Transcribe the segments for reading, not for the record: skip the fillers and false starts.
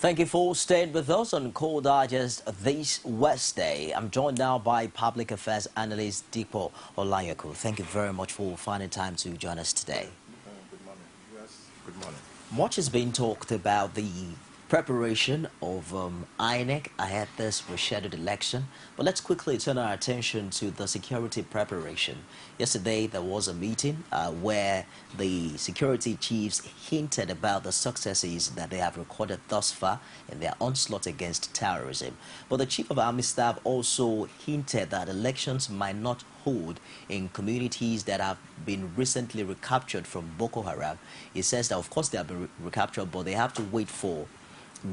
Thank you for staying with us on Core Digest this Wednesday. I'm joined now by Public Affairs Analyst DIPO OLAYOKU. Thank you very much for finding time to join us today. Good morning. Yes, good morning. Much has been talked about the preparation of INEC ahead this rescheduled election, but let's quickly turn our attention to the security preparation. Yesterday there was a meeting where the security chiefs hinted about the successes that they have recorded thus far in their onslaught against terrorism. But the Chief of Army Staff also hinted that elections might not hold in communities that have been recently recaptured from Boko Haram. He says that of course they have been recaptured, but they have to wait for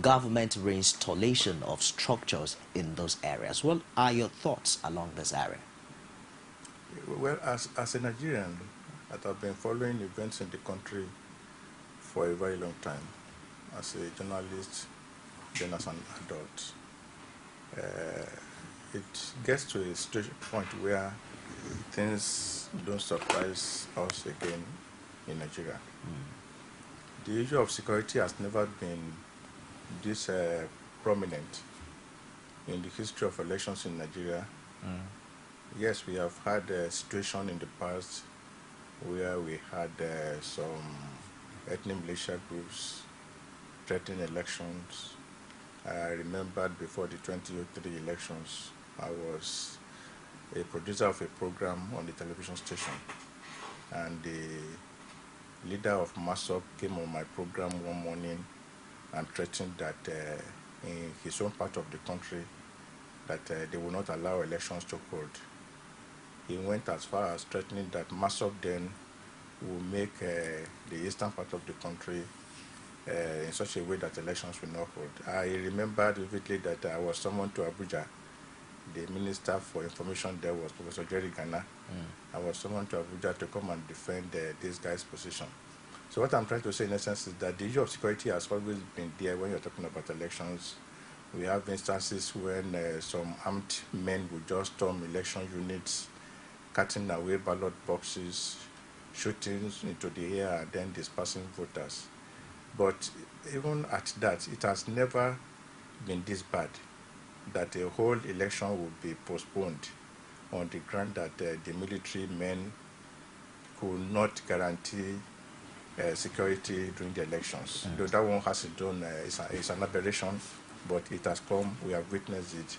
government reinstallation of structures in those areas. What are your thoughts along this area? Well, as a Nigerian that have been following events in the country for a very long time, as a journalist, then as an adult, it gets to a point where things don't surprise us again in Nigeria. The issue of security has never been this prominent in the history of elections in Nigeria. Yes, we have had a situation in the past where we had some ethnic militia groups threatening elections. I remembered before the 2003 elections, I was a producer of a program on the television station, and the leader of MASOP came on my program one morning and threatened that in his own part of the country that they will not allow elections to hold. He went as far as threatening that MASOP then will make the eastern part of the country in such a way that elections will not hold. I remember vividly that I was summoned to Abuja. The Minister for Information there was Professor Jerry Ghana. I was summoned to Abuja to come and defend this guy's position. So what I'm trying to say in essence is that the issue of security has always been there when you're talking about elections. We have instances when some armed men will just storm election units, cutting away ballot boxes, shooting into the air, and then dispersing voters. But even at that, it has never been this bad that a whole election would be postponed on the ground that the military men could not guarantee security during the elections. Though that one has done, it's an aberration, but it has come, we have witnessed it.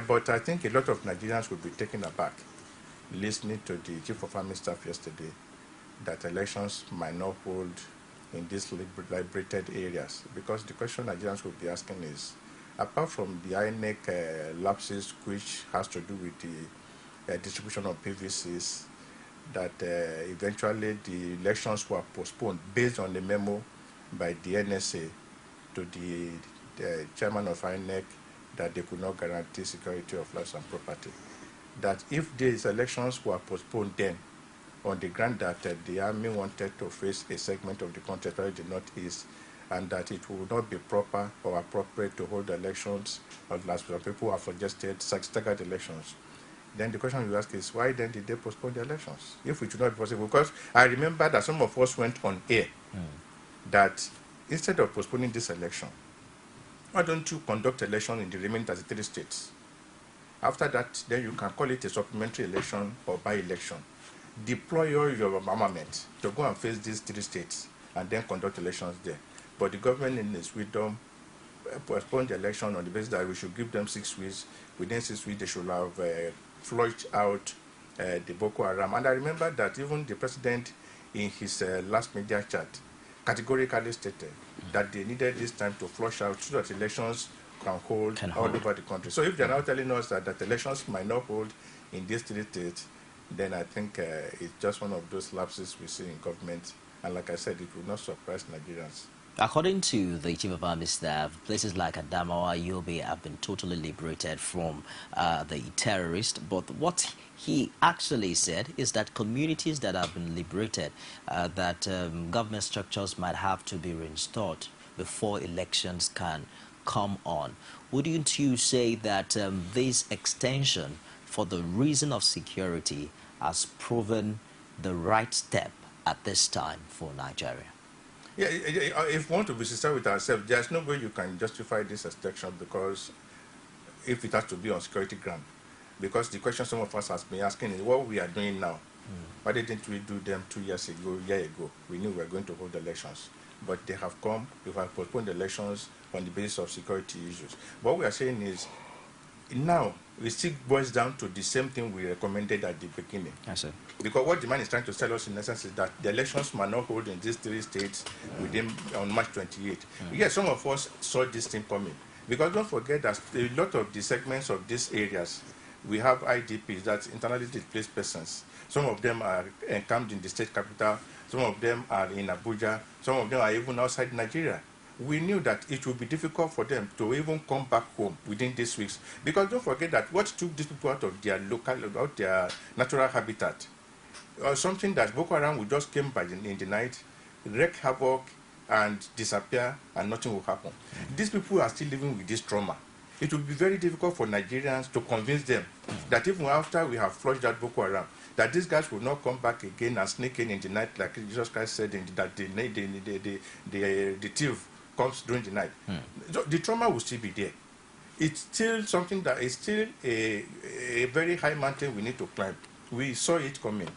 But I think a lot of Nigerians will be taken aback listening to the Chief of Army Staff yesterday that elections might not hold in these liberated areas, because the question Nigerians will be asking is, apart from the INEC lapses, which has to do with the distribution of PVCs, that eventually the elections were postponed based on the memo by the NSA to the chairman of INEC that they could not guarantee security of lives and property. That if these elections were postponed then on the ground that the army wanted to face a segment of the country, especially the northeast, and that it would not be proper or appropriate to hold elections, or as some people have suggested, staggered elections, then the question you ask is, why then did they postpone the elections? If it should not be possible, because I remember that some of us went on air that instead of postponing this election, why don't you conduct election in the remaining 33 states? After that, then you can call it a supplementary election or by-election. Deploy all your armament to go and face these 3 states and then conduct elections there. But the government in its wisdom postponed the election on the basis that we should give them 6 weeks. Within 6 weeks, they should have flushed out the Boko Haram. And I remember that even the president in his last media chat categorically stated that they needed this time to flush out so that elections can hold all over the country. So if they're now telling us that elections might not hold in these 3 states, then I think it's just one of those lapses we see in government. And like I said, it will not surprise Nigerians. According to the Chief of Army Staff, places like Adamawa, Yobe have been totally liberated from the terrorists. But what he actually said is that communities that have been liberated, that government structures might have to be reinstalled before elections can come on. Wouldn't you say that this extension for the reason of security has proven the right step at this time for Nigeria? if we want to be sincere with ourselves, there's no way you can justify this extraction because if it has to be on security ground. Because the question some of us has been asking is what we are doing now. Why didn't we do them 2 years ago, a year ago? We knew we were going to hold elections. But they have come, we have postponed elections on the basis of security issues. What we are saying is, now, it still boils down to the same thing we recommended at the beginning. I see. Because what the man is trying to tell us in essence is that the elections might not hold in these 3 states within on March 28. Yes, some of us saw this thing coming. Because don't forget that a lot of the segments of these areas, we have IDPs, that's internally displaced persons. Some of them are encamped in the state capital, some of them are in Abuja, some of them are even outside Nigeria. We knew that it would be difficult for them to even come back home within these weeks. Because don't forget that what took these people out of their their natural habitat, something that Boko Haram would just came by in the night, wreak havoc and disappear and nothing will happen. These people are still living with this trauma. It will be very difficult for Nigerians to convince them that even after we have flushed out Boko Haram, that these guys will not come back again and sneak in the night like Jesus Christ said that the thief comes during the night. So the trauma will still be there. It's still something that is still a very high mountain we need to climb. We saw it coming.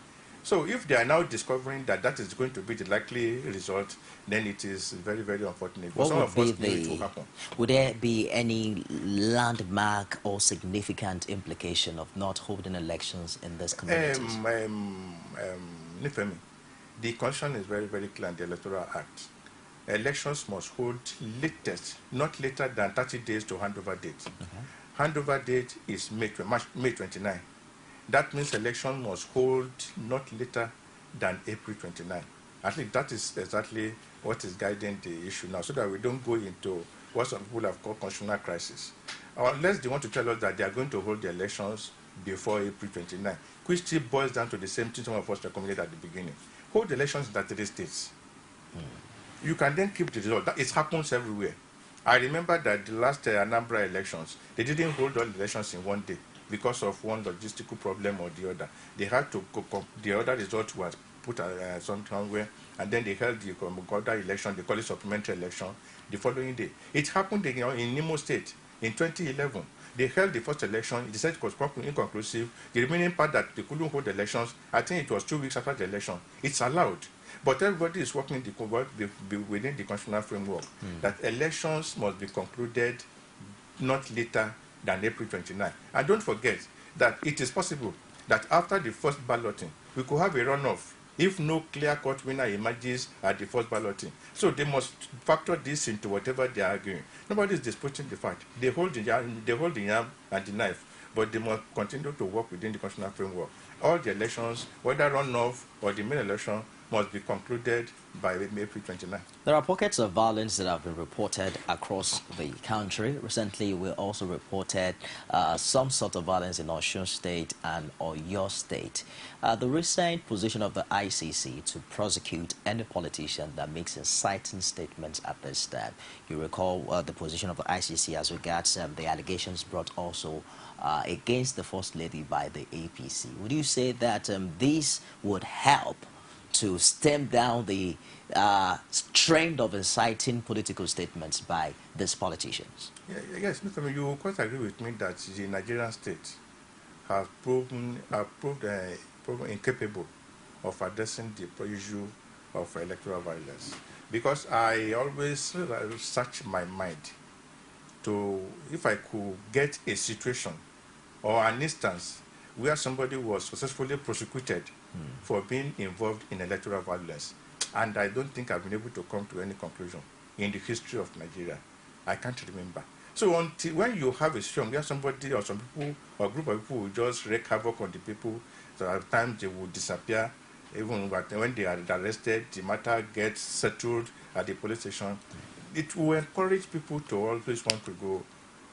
So if they are now discovering that that is going to be the likely result, then it is very, very unfortunate. For some of us, it will happen. Would there be any landmark or significant implication of not holding elections in this communities? Nifemi, the constitution is very, very clear in the Electoral Act. Elections must hold latest, not later than 30 days to handover date. Handover date is May 29. That means election must hold not later than April 29. I think that is exactly what is guiding the issue now, so that we don't go into what some people have called constitutional crisis. Unless they want to tell us that they are going to hold the elections before April 29, which still boils down to the same thing some of us recommended at the beginning. Hold the elections in 33 states. You can then keep the result. It happens everywhere. I remember that the last Anambra elections, they didn't hold all the elections in one day because of one logistical problem or the other. They had to the other result was put somewhere, and then they held the other election, they call it supplementary election, the following day. It happened in Imo State in 2011. They held the first election, they said it was inconclusive. The remaining part that they couldn't hold the elections, I think it was 2 weeks after the election. It's allowed. But everybody is working within the constitutional framework that elections must be concluded not later than April 29. And don't forget that it is possible that after the first balloting, we could have a runoff if no clear-cut winner emerges at the first balloting. So they must factor this into whatever they are arguing. Nobody is disputing the fact. They hold the yam and the knife, but they must continue to work within the constitutional framework. All the elections, whether runoff or the main election, must be concluded by April 29. There are pockets of violence that have been reported across the country. Recently, we also reported some sort of violence in Osun State and Oyo State. The recent position of the ICC to prosecute any politician that makes inciting statements at this time. You recall the position of the ICC as regards the allegations brought also against the First Lady by the APC. Would you say that this would help to stem down the trend of inciting political statements by these politicians? Yes, Mr. You will quite agree with me that the Nigerian state have proven incapable of addressing the issue of electoral violence. Because I always search my mind to, if I could get a situation or an instance where somebody was successfully prosecuted for being involved in electoral violence. And I don't think I've been able to come to any conclusion in the history of Nigeria. I can't remember. So until when you have a situation where somebody or some people or a group of people will just wreak havoc on the people, so at times they will disappear, even when they are arrested, the matter gets settled at the police station. It will encourage people to always want to go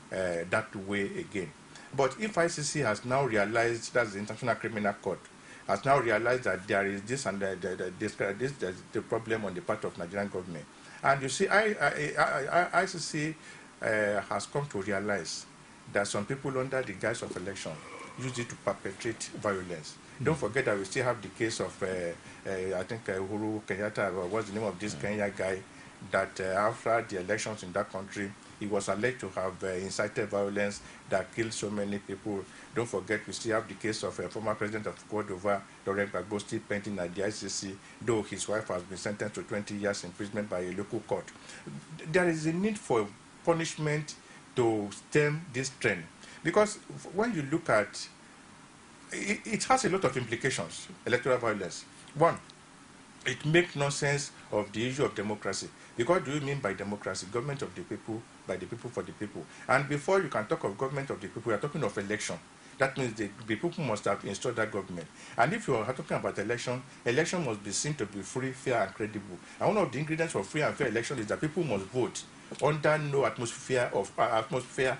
that way again. But if ICC has now realized, that's the International Criminal Court, has now realized that there is this and the problem on the part of Nigerian government. And you see, ICC has come to realize that some people under the guise of election use it to perpetrate violence. Don't forget that we still have the case of, I think, Uhuru Kenyatta, what's the name of this Kenya guy, that after the elections in that country, he was alleged to have incited violence that killed so many people. Don't forget, we still have the case of former president of Cote d'Ivoire, Laurent Gbagbo, still pending at the ICC, though his wife has been sentenced to 20 years imprisonment by a local court. There is a need for punishment to stem this trend. Because when you look at it has a lot of implications, electoral violence. One, it makes nonsense of the issue of democracy. Because what do you mean by democracy? Government of the people, by the people, for the people. And before you can talk of government of the people, you are talking of election. That means the people must have installed that government. And if you are talking about election, election must be seen to be free, fair, and credible. And one of the ingredients for free and fair election is that people must vote under no atmosphere of fear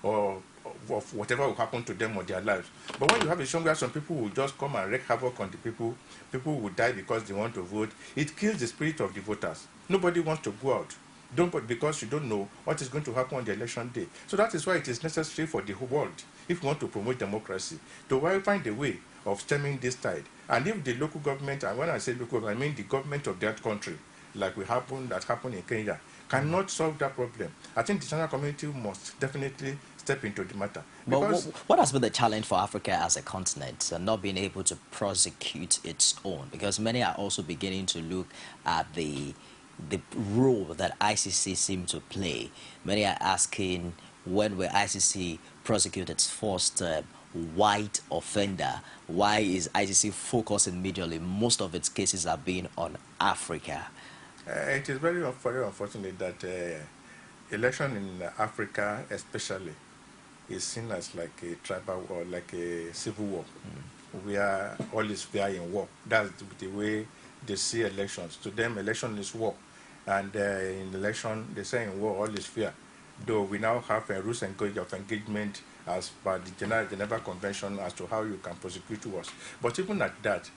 or of whatever will happen to them or their lives. But when you have a situation where some people will just come and wreak havoc on the people, people will die because they want to vote, it kills the spirit of the voters. Nobody wants to go out. Because you don't know what is going to happen on the election day. So that is why it is necessary for the whole world, if we want to promote democracy, to find a way of stemming this tide. And if the local government, and when I say local, I mean the government of that country, like that happened in Kenya, cannot solve that problem, I think the international community must definitely step into the matter. But what has been the challenge for Africa as a continent and not being able to prosecute its own? Because many are also beginning to look at the role that ICC seem to play. Many are asking, when will ICC prosecute its first white offender? Why is ICC focusing majorly? Most of its cases are being on Africa. It is very unfortunate that election in Africa especially is seen as like a tribal or like a civil war, where all is fair in war. That's the way they see elections. To them, election is war. And in election, they say in war, all is fair. Though we now have a rules of engagement as per the Geneva Convention as to how you can prosecute wars. But even at that,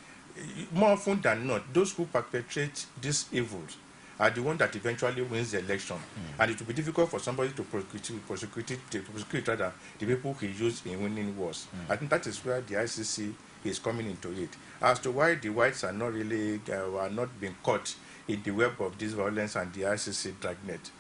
more often than not, those who perpetrate these evils are the one that eventually wins the election. And it will be difficult for somebody to prosecute rather the people he used in winning wars. I think that is where the ICC is coming into it. As to why the whites are not really are not being caught in the web of this violence and the ICC dragnet,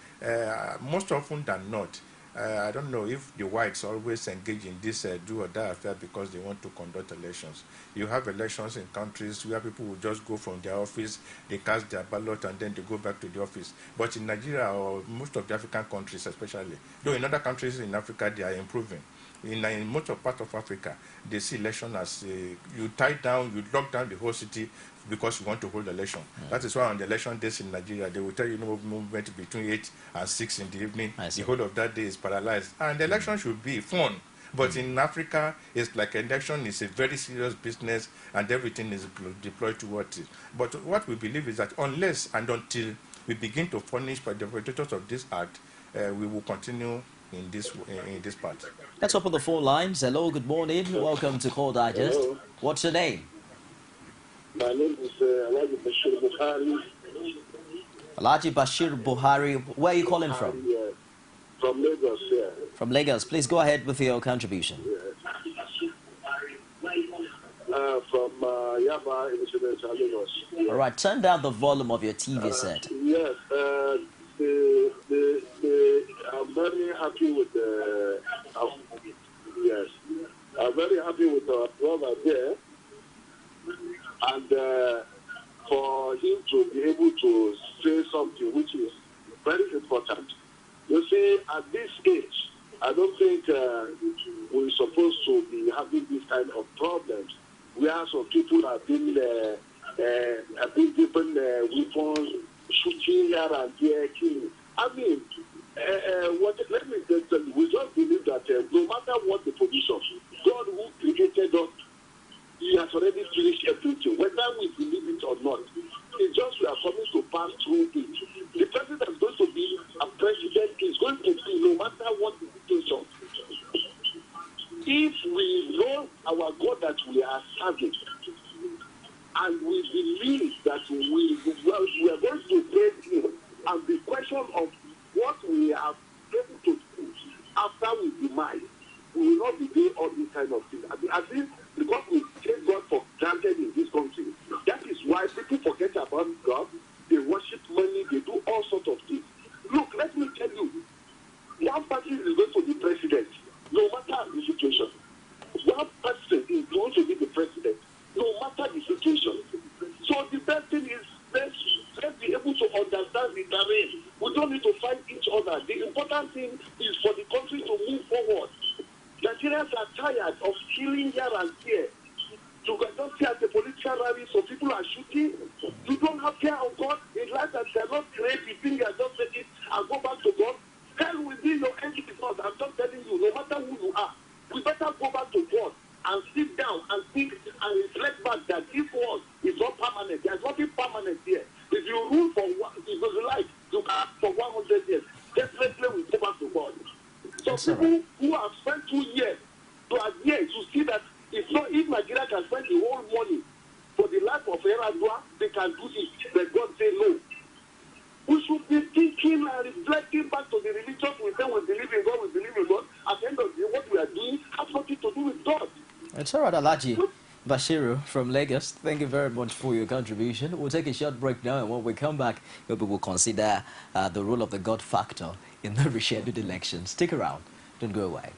most often than not, I don't know if the whites always engage in this do or die affair because they want to conduct elections. You have elections in countries where people will just go from their office, they cast their ballot, and then they go back to the office. But in Nigeria or most of the African countries especially, though in other countries in Africa they are improving, in most of part of Africa, they see election as you tie down, you lock down the whole city because you want to hold election. That is why on the election days in Nigeria, they will tell you no movement between 8 and 6 in the evening. The whole of that day is paralyzed. And the election should be fun. But in Africa, it's like election is a very serious business and everything is deployed towards it. But what we believe is that unless and until we begin to punish by the perpetrators of this act, we will continue in this part. Let's open the phone lines. Hello, good morning. Welcome to Call Digest. Hello. What's your name? My name is Alhaji Bashir Buhari. Alhaji Bashir Buhari. Where are you calling from? From Lagos, yeah. From Lagos. Please go ahead with your contribution. From Yaba, Lagos. Yeah. All right, turn down the volume of your TV set. Yes, I'm very happy with the. Yes, I'm very happy with our brother there, and for him to be able to say something which is very important. You see, at this age, I don't think we're supposed to be having this kind of problems, where some people have been given weapons, shooting here and there, killing. I mean, let me just tell you, we just believe that no matter what the position, God who created us, He has already finished everything, whether we believe it or not. It's just we are coming to pass through it. The person that's going to be a president is going to be, no matter what the situation. If we know our God that we are serving, and we believe that we are going to praise Him, and the question of what we are able to do after we demise, we will not be doing all these kind of things. I think because we take God for granted in this country. That is why people forget about God. They worship money. They do all sorts of things. Look, let me tell you, one party is going to be president, no matter the situation. One person is going to be the president, no matter the situation. So the best thing is let's be able to understand the terrain. We don't need to fight each other. The important thing is for the country to move forward. Nigerians are tired of killing here and here. You can just see at the political rally, so people are shooting. You don't have care of God. In life that cannot create the thing and just take it and go back to God. Hell will be your end because I'm just telling you, no matter who you are, we better go back to God and sit down and think and reflect back that this world is not permanent. There's nothing permanent here. If you rule for if you like, you can for 100 years. Definitely we go back to God. So people who have spent 2 years to adhere to see that if Nigeria can spend the whole money for the life of Eradua, they can do it. But God say no. We should be thinking and reflecting back to the religion we say we believe in God, we believe in God. At the end of the day, what we are doing has nothing to do with God. It's all right, Alhaji Bashiru from Lagos. Thank you very much for your contribution. We'll take a short break now, and when we come back, maybe we'll consider the role of the God factor in the rescheduled elections. Stick around. Don't go away.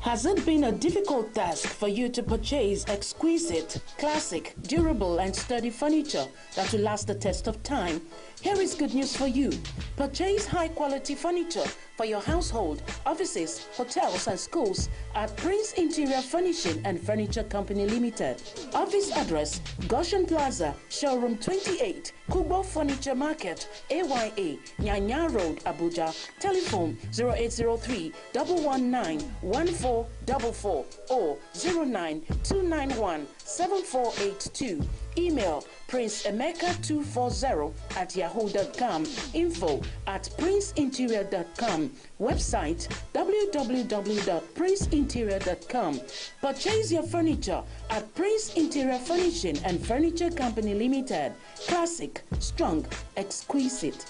Has it been a difficult task for you to purchase exquisite, classic, durable and sturdy furniture that will last the test of time? Here is good news for you. Purchase high-quality furniture for your household, offices, hotels and schools at Prince Interior Furnishing and Furniture Company Limited. Office address, Goshen Plaza, Showroom 28, Kubo Furniture Market, AYA, Nyanya Road, Abuja. Telephone 0803 119 1444 or 09291 7482. Email princeemeka240@yahoo.com. info@princeinterior.com. Website www.princeinterior.com. Purchase your furniture at Prince Interior Furnishing and Furniture Company Limited. Classic, strong, exquisite.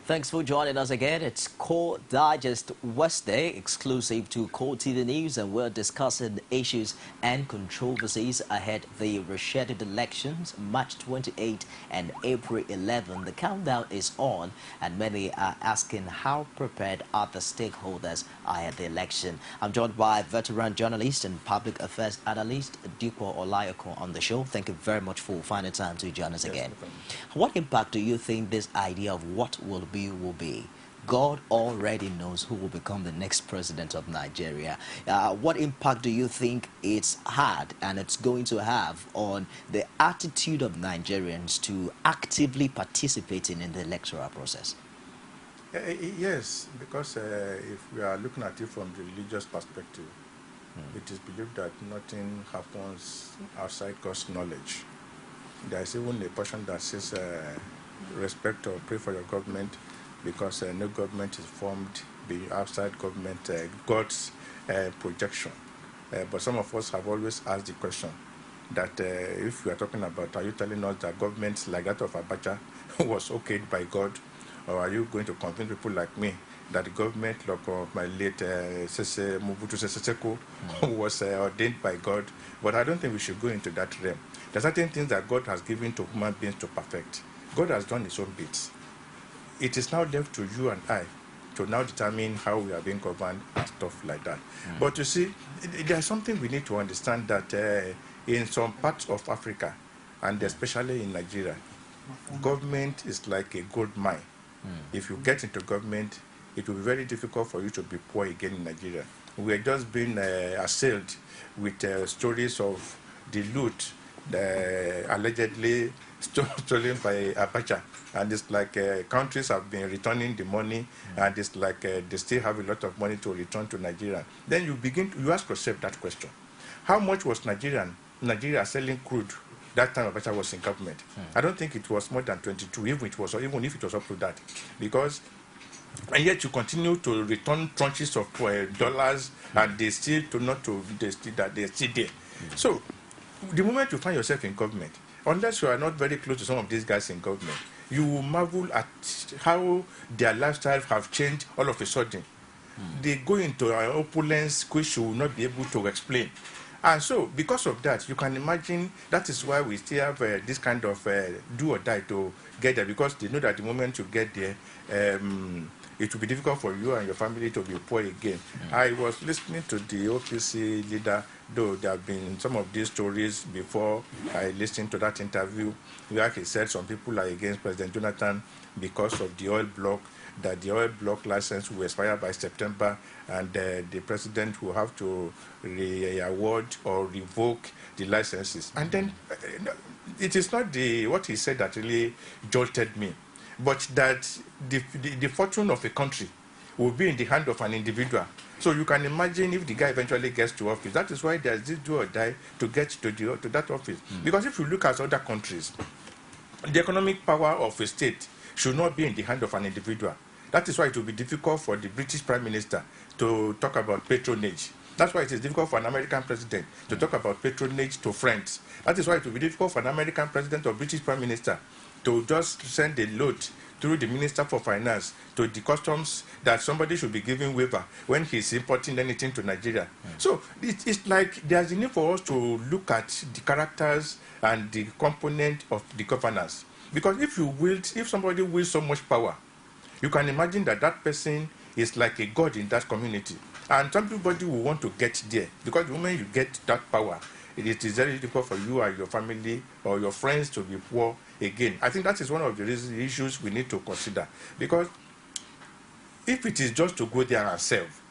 Thanks for joining us again. It's Core Digest Wednesday, exclusive to Core TV News, and we're discussing issues and controversies ahead of the rescheduled elections, March 28 and April 11. The countdown is on, and many are asking how prepared are the stakeholders ahead of the election. I'm joined by veteran journalist and public affairs analyst DIPO OLAYOKU on the show. Thank you very much for finding time to join us again. What impact do you think this idea of what will be? God already knows who will become the next president of Nigeria. What impact do you think it's had and it's going to have on the attitude of Nigerians to actively participating in the electoral process? Yes, because if we are looking at it from the religious perspective, it is believed that nothing happens outside God's knowledge. There is even a portion that says respect or pray for your government, because no government is formed outside government, God's projection. But some of us have always asked the question that if we are talking about, are you telling us that governments like that of Abacha was okayed by God, or are you going to convince people like me that the government like of my late Mobutu Sese Seko was ordained by God? But I don't think we should go into that realm. There are certain things that God has given to human beings to perfect. God has done his own bits. It is now left to you and I to now determine how we are being governed and stuff like that. But you see, there's something we need to understand, that in some parts of Africa, and especially in Nigeria, government is like a gold mine. If you get into government, it will be very difficult for you to be poor again in Nigeria. We are just being assailed with stories of the loot allegedly stolen by Abacha, and it's like countries have been returning the money, and it's like they still have a lot of money to return to Nigeria. Then you ask yourself that question: how much was Nigeria selling crude that time Abacha was in government? I don't think it was more than 22, even if it was up to that, because. And yet you continue to return tranches of dollars, and they still they're still there. So the moment you find yourself in government, unless you are not very close to some of these guys in government, you will marvel at how their lifestyle have changed all of a sudden. They go into an opulence which you will not be able to explain. And so, because of that, you can imagine that is why we still have this kind of do or die to get there, because they know that the moment you get there, it will be difficult for you and your family to be poor again. I was listening to the OPC leader, though there have been some of these stories before I listened to that interview, where he said some people are against President Jonathan because of the oil block, that the oil block license will expire by September, and the president will have to re-award or revoke the licenses. And then it is not what he said that really jolted me, but that the fortune of a country will be in the hand of an individual. So you can imagine if the guy eventually gets to office. That is why there's this do or die to get to that office. Because if you look at other countries, the economic power of a state should not be in the hand of an individual. That is why it will be difficult for the British Prime Minister to talk about patronage. That's why it is difficult for an American president to talk about patronage to friends. That is why it will be difficult for an American president or British Prime Minister to just send a load through the Minister for Finance to the customs that somebody should be giving waiver when he's importing anything to Nigeria. So it's like there's a need for us to look at the characters and the component of the governance. Because if somebody wields so much power, you can imagine that that person is like a god in that community. And somebody will want to get there, because the moment you get that power, it is very difficult for you and your family or your friends to be poor again. I think that is one of the issues we need to consider. Because if it is just to go there and serve,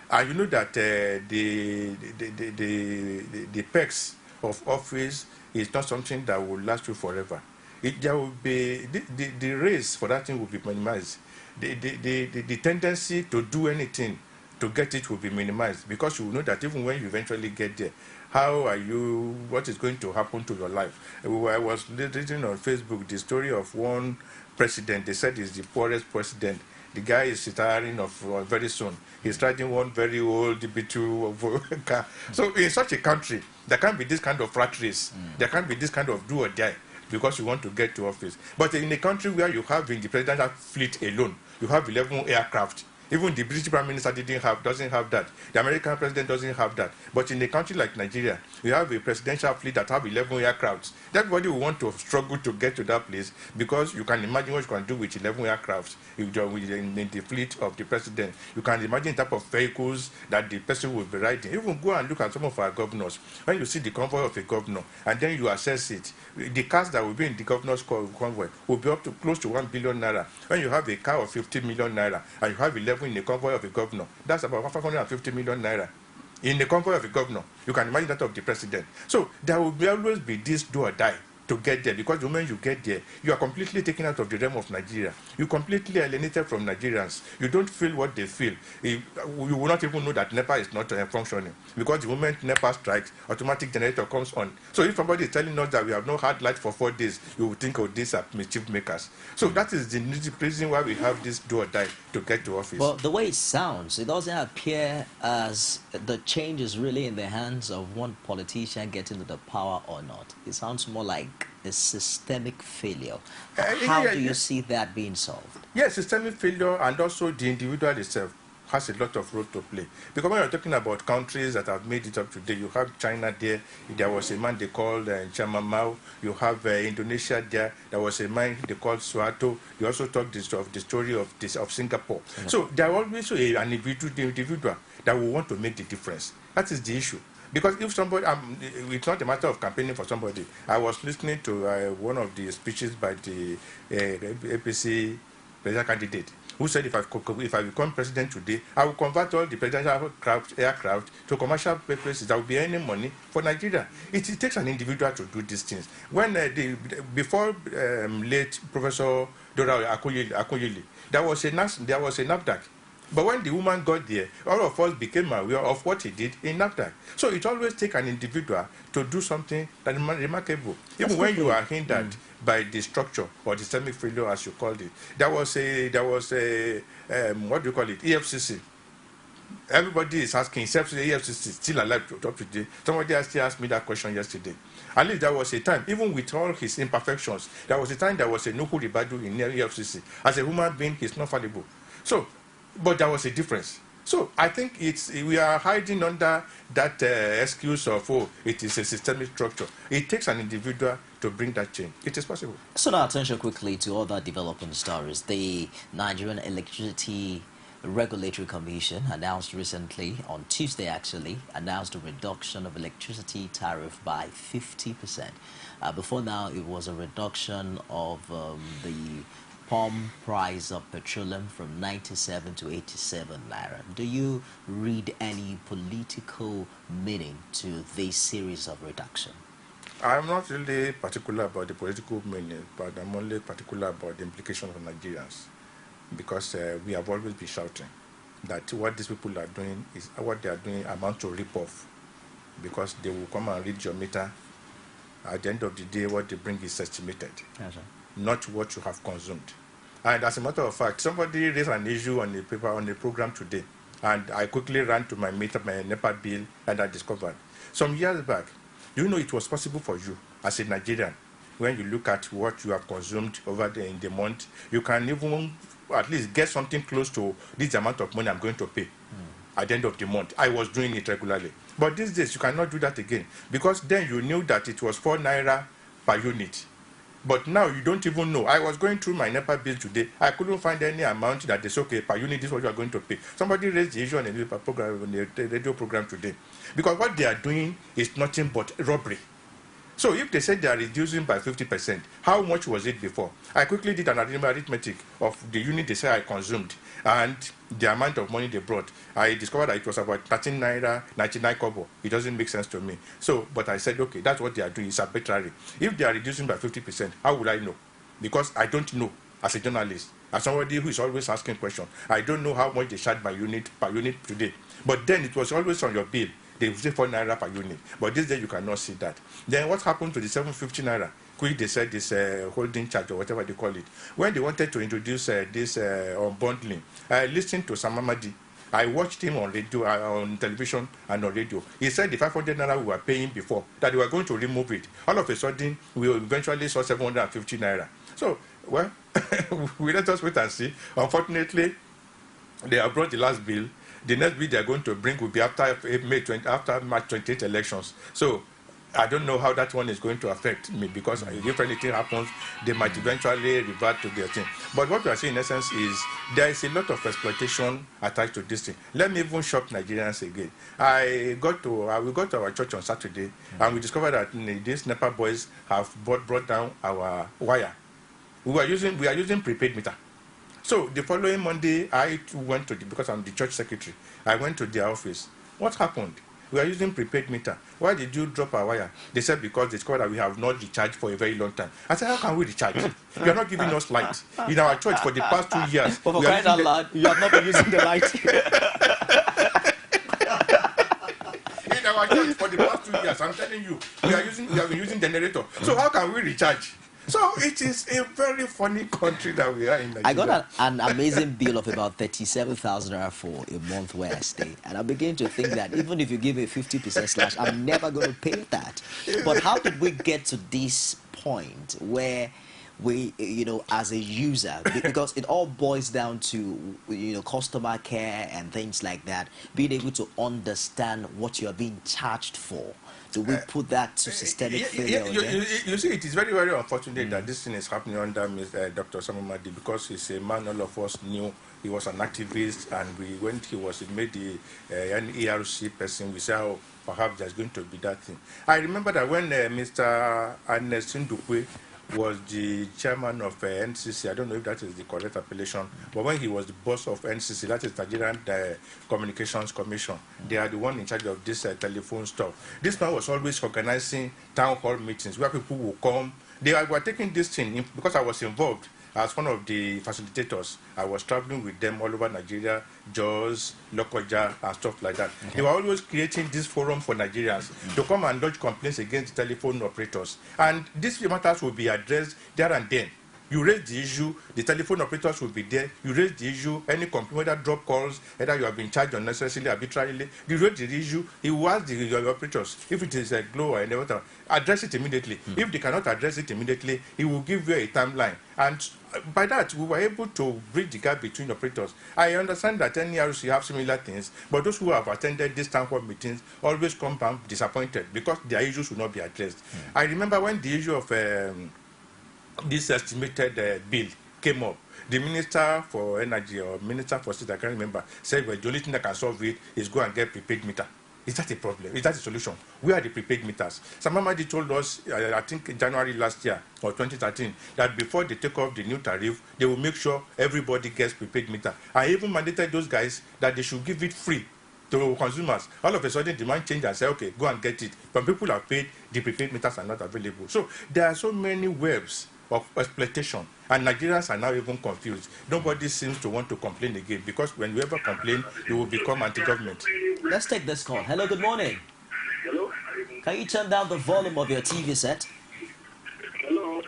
and you know that the perks of office is not something that will last you forever. There will be the race for that thing will be minimized. The tendency to do anything to get it will be minimized, because you will know that even when you eventually get there, what is going to happen to your life. I was reading on Facebook the story of one president. They said he's the poorest president. The guy is retiring very soon. He's riding one very old B2 car. So in such a country, there can't be this kind of rat race. There can't be this kind of do or die because you want to get to office. But in a country where you have in the presidential fleet alone, you have 11 aircraft. Even the British Prime Minister doesn't have that. The American president doesn't have that. But in a country like Nigeria, you have a presidential fleet that have 11 aircrafts. Everybody will want to struggle to get to that place, because you can imagine what you can do with 11 aircrafts in the fleet of the president. You can imagine the type of vehicles that the person will be riding. Even go and look at some of our governors. When you see the convoy of a governor, and then you assess it, the cars that will be in the governor's convoy will be up to close to 1 billion naira. When you have a car of 50 million naira, and you have 11 in the convoy of a governor, that's about 550 million naira. In the convoy of a governor, you can imagine that of the president. So there will always be this do or die to get there, because the moment you get there, you are completely taken out of the realm of Nigeria. You completely alienated from Nigerians. You don't feel what they feel. You will not even know that NEPA is not functioning, because the moment NEPA strikes, automatic generator comes on. So if somebody is telling us that we have not had light for 4 days, you will think, oh, these are mischief makers. So that is the reason why we have this do or die to get to office. Well, the way it sounds, it doesn't appear as the change is really in the hands of one politician getting to the power or not. It sounds more like a systemic failure. How do you see that being solved? Yes, systemic failure, and also the individual itself has a lot of role to play. Because when you're talking about countries that have made it up today, you have China there. There was a man they called Chairman Mao. You have Indonesia there. There was a man they called Suharto. You also talked of the story of Singapore. So there are always an individual that will want to make the difference. That is the issue. Because if somebody, it's not a matter of campaigning for somebody. I was listening to one of the speeches by the APC presidential candidate, who said, if I become president today, I will convert all the presidential aircraft to commercial places. There will be any money for Nigeria. It takes an individual to do these things. When before late Professor Dora Akoyeli, there was a NAFDAC. But when the woman got there, all of us became aware of what he did in NAFDAC. So it always takes an individual to do something that is remarkable. Even when you are hindered by the structure or the systemic failure, as you called it. There was a what do you call it, EFCC. everybody is asking, except the EFCC still alive to talk today. Somebody actually asked me that question yesterday. At least there was a time, even with all his imperfections, there was a time there was a Nuhu Ribadu in the EFCC. As a human being, he's not fallible. So, but there was a difference. So I think we are hiding under that excuse of, oh, it is a systemic structure. It takes an individual to bring that change. It is possible. So now attention quickly to other developing stories. The Nigerian Electricity Regulatory Commission announced recently, on Tuesday actually, announced a reduction of electricity tariff by 50%. Before now, it was a reduction of the pump price of petroleum from 97 to 87 naira. Do you read any political meaning to this series of reduction? I'm not really particular about the political meaning, but I'm only particular about the implications for Nigerians, because we have always been shouting that what these people are doing is what they are doing amounts to rip-off, because they will come and read your meter. At the end of the day, what they bring is estimated, not what you have consumed. And as a matter of fact, somebody raised an issue on the paper, on the program today, and I quickly ran to my meter, my NEPA bill, and I discovered some years back, you know, it was possible for you as a Nigerian, when you look at what you have consumed over in the month, you can even at least get something close to this amount of money I'm going to pay at the end of the month. I was doing it regularly. But these days, you cannot do that again, because then you knew that it was 4 naira per unit. But now you don't even know. I was going through my NEPA bill today. I couldn't find any amount that is okay per unit. This is what you are going to pay. Somebody raised the issue on the radio program today, because what they are doing is nothing but robbery. So if they said they are reducing by 50%, how much was it before? I quickly did an arithmetic of the unit they say I consumed and the amount of money they brought. I discovered that it was about 13 naira, 99 kobo. It doesn't make sense to me. So, but I said, okay, that's what they are doing. It's arbitrary. If they are reducing by 50%, how would I know? Because I don't know as a journalist, as somebody who is always asking questions. I don't know how much they charge per unit today. But then it was always on your bill. They say 4 naira per unit. But this day you cannot see that. Then what happened to the 750 naira? Which they said this holding charge or whatever they call it. When they wanted to introduce this unbundling, I listened to Samamadi. I watched him on radio, on television and on radio. He said the 500 naira we were paying before, that they were going to remove it. All of a sudden, we eventually saw 750 naira. So, well, we let us wait and see. Unfortunately, they have brought the last bill. The next bill they are going to bring will be after March 28 elections. So I don't know how that one is going to affect me, because if anything happens, they might eventually revert to their thing. But what we are saying in essence is there is a lot of exploitation attached to this thing. Let me even shock Nigerians again. We got to our church on Saturday, and we discovered that these NEPA boys have brought down our wire. We are using prepaid meter. So the following Monday, I went to because I'm the church secretary. I went to their office. What happened? We are using prepaid meter. Why did you drop our wire? They said because they discovered that we have not recharged for a very long time. I said, how can we recharge? You are not giving us light. In our church for the past 2 years. But for crying out loud, you have not been using the light. In our church for the past 2 years, I'm telling you, we have been using generator. So how can we recharge? So it is a very funny country that we are in Nigeria. I got an amazing bill of about 37,000 naira for a month where I stay. And I begin to think that even if you give a 50% slash, I'm never going to pay that. But how did we get to this point where we, as a user, because it all boils down to, customer care and things like that, being able to understand what you're being charged for. Do we put that to systemic failure? You see, it is very, very unfortunate that this thing is happening under Dr. Samamadi, because he's a man all of us knew. He was an activist, and when he made the NERC person, we said, oh, perhaps there's going to be that thing. I remember that when Mr. Anesin Dukwe was the chairman of NCC, I don't know if that is the correct appellation, but when he was the boss of NCC, that is Nigerian Communications Commission, they are the one in charge of this telephone stuff. This man was always organizing town hall meetings where people will come. They were taking this thing, because I was involved as one of the facilitators. I was traveling with them all over Nigeria, Jos, Lokoja, and stuff like that. Okay. They were always creating this forum for Nigerians to come and lodge complaints against telephone operators. And these matters will be addressed there and then. You raise the issue, the telephone operators will be there. You raise the issue, any complaint, whether drop calls, either you have been charged unnecessarily, arbitrarily. You raise the issue, he will ask your operators if it is a glow or anything, address it immediately. If they cannot address it immediately, he will give you a timeline. And by that, we were able to bridge the gap between operators. I understand that NERC have similar things, but those who have attended these town hall meetings always come back disappointed because their issues will not be addressed. I remember when the issue of this estimated bill came up, the Minister for Energy or Minister for State, I can't remember, said, well, the only thing that can solve it is go and get prepaid meter. Is that a problem? Is that a solution? Where are the prepaid meters? Samamadi told us, I think in January last year or 2013, that before they take off the new tariff, they will make sure everybody gets prepaid meter. I even mandated those guys that they should give it free to consumers. All of a sudden, demand changed and said, okay, go and get it. But people have paid, the prepaid meters are not available. So there are so many webs of exploitation, and Nigerians are now even confused. Nobody seems to want to complain again, because when you ever complain, you will become anti-government. Let's take this call. Hello, good morning. Hello? Can you turn down the volume of your TV set? Hello?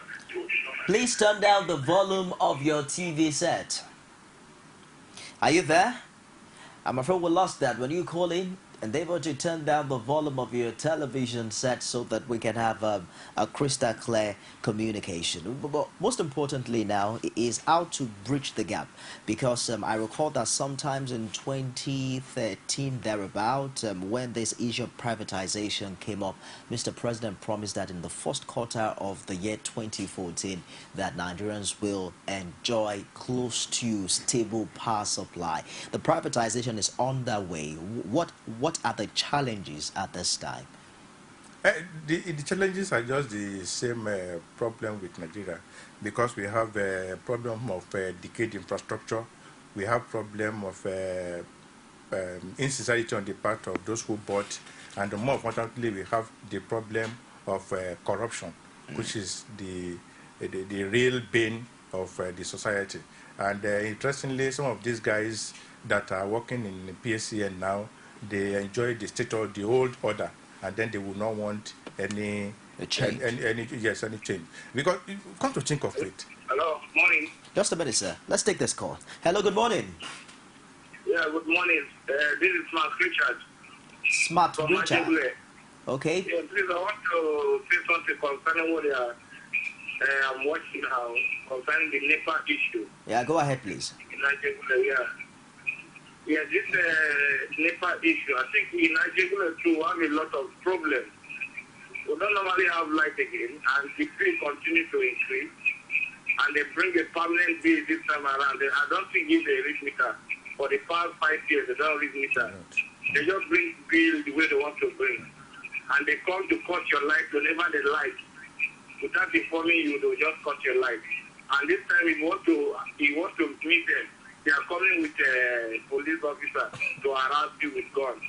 Please turn down the volume of your TV set. Are you there? I'm afraid we lost that. When you call in, endeavor to turn down the volume of your television set so that we can have a crystal clear communication. But most importantly now is how to bridge the gap, because I recall that sometimes in 2013 thereabout, when this issue of privatization came up, Mr. President promised that in the first quarter of the year 2014 that Nigerians will enjoy close to stable power supply. The privatization is underway. What are the challenges at this time? The challenges are just the same problem with Nigeria, because we have a problem of decayed infrastructure, we have problem of insincerity on the part of those who bought, and more importantly, we have the problem of corruption, which is the real bane of the society. And interestingly, some of these guys that are working in PSCN now, they enjoy the state or the old order, and then they will not want any change. Any change. Because come to think of it. Hello, morning. Just a minute, sir. Let's take this call. Hello, good morning. Yeah, good morning. This is Smart Richard. Smart from Richard. Ajegule. Okay. Yeah, please, I want to say something concerning what I'm watching now, concerning the NEPA issue. Yeah, go ahead, please. In Ajegule, yeah. Yeah, this NEPA issue, I think in Nigeria too, we have a lot of problems. We don't normally have light again, and the bill continue to increase, and they bring a permanent bill this time around. I don't think it's a reach meter. For the past 5 years, they don't reach meter. They just bring bill the way they want to bring. And they come to cut your light whenever they like. Without informing you, they'll just cut your light. And this time, he want to meet them. They are coming with a police officer to harass you with guns.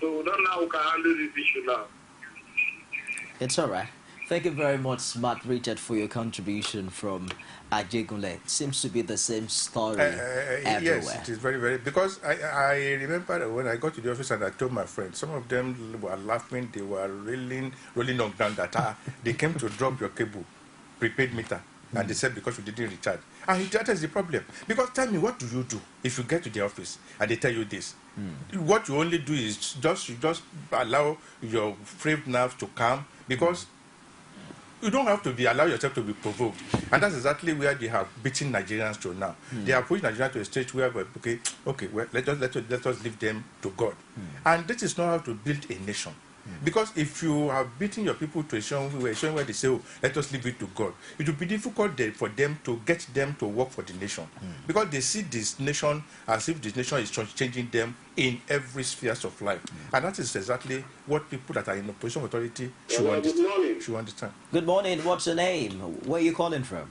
So we don't know how we can handle this issue now. It's all right. Thank you very much, Smart Richard, for your contribution from Ajegule. It seems to be the same story everywhere. Yes, it is very, very... Because I remember when I got to the office and I told my friends, some of them were laughing, they were rolling on ground that they came to drop your cable, prepaid meter. And they said because you didn't recharge. And that is the problem. Because tell me, what do you do if you get to the office and they tell you this? What you only do is you just allow your frayed nerves to calm, because you don't have to allow yourself to be provoked. And that's exactly where they have beaten Nigerians to now. They have pushed Nigerians to a stage where, okay, well, let us leave them to God. And this is not how to build a nation. Because if you have beaten your people to a showing where they say, oh, let us leave it to God, it will be difficult for them to get them to work for the nation. Because they see this nation as if this nation is changing them in every sphere of life. And that is exactly what people that are in opposition authority should understand. Good morning. What's your name? Where are you calling from?